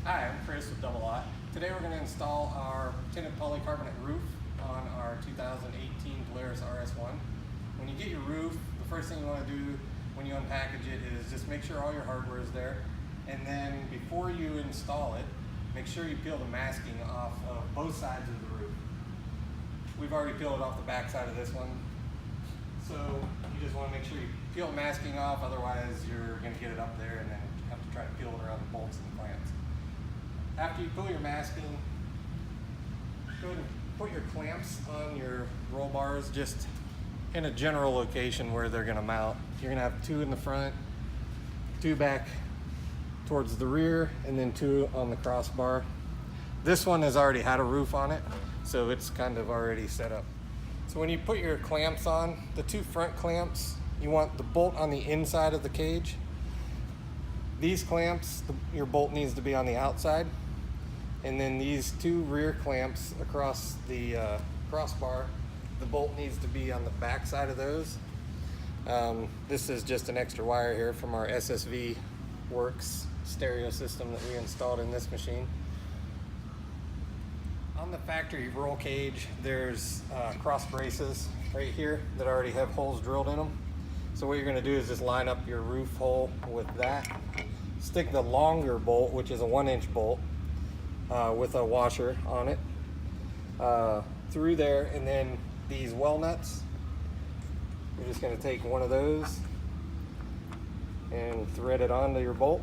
Hi, I'm Chris with Double Ott. Today we're going to install our tinted polycarbonate roof on our 2018 Polaris RS1. When you get your roof, the first thing you want to do when you unpackage it is just make sure all your hardware is there. And then before you install it, make sure you peel the masking off of both sides of the roof. We've already peeled it off the back side of this one. So you just want to make sure you peel the masking off, otherwise you're going to get it up there and then have to try to peel it around the bolts and the clamps. After you pull your masking, go ahead and put your clamps on your roll bars just in a general location where they're going to mount. You're going to have 2 in the front, 2 back towards the rear, and then 2 on the crossbar. This one has already had a roof on it, so it's kind of already set up. So when you put your clamps on, the 2 front clamps, you want the bolt on the inside of the cage. These clamps, your bolt needs to be on the outside. And then these 2 rear clamps across the crossbar, the bolt needs to be on the back side of those. This is just an extra wire here from our SSV Works stereo system that we installed in this machine. On the factory roll cage, there's cross braces right here that already have holes drilled in them. So what you're going to do is just line up your roof hole with that. Stick the longer bolt, which is a 1-inch bolt, with a washer on it, through there, and then these well nuts, you're just going to take one of those and thread it onto your bolt.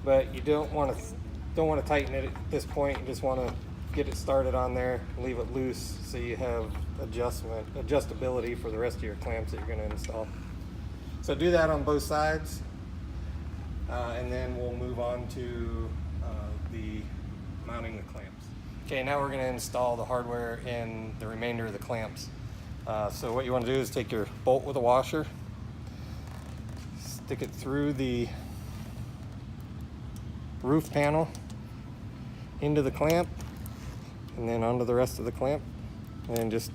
But you don't want to tighten it at this point. You just want to get it started on there, leave it loose so you have adjustability for the rest of your clamps that you're going to install. So do that on both sides, and then we'll move on to the mounting the clamps. Okay, now we're going to install the hardware and the remainder of the clamps. So what you want to do is take your bolt with a washer, stick it through the roof panel into the clamp, and then onto the rest of the clamp, and just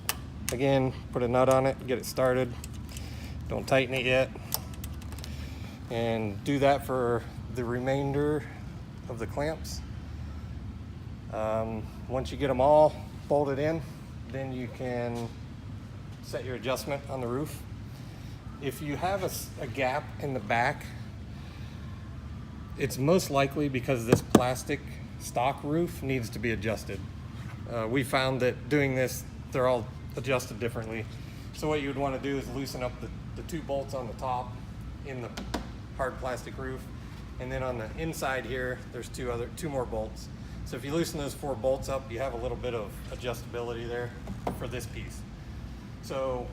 again put a nut on it, get it started. Don't tighten it yet, and do that for the remainder of the clamps. Once you get them all bolted in, then you can set your adjustment on the roof. If you have a gap in the back, it's most likely because this plastic stock roof needs to be adjusted. We found that doing this, they're all adjusted differently. So what you would want to do is loosen up the 2 bolts on the top in the hard plastic roof, and then on the inside here there's 2 more bolts. So if you loosen those 4 bolts up, you have a little bit of adjustability there for this piece. So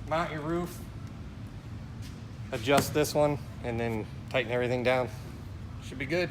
mount your roof, adjust this one, and then tighten everything down. Should be good.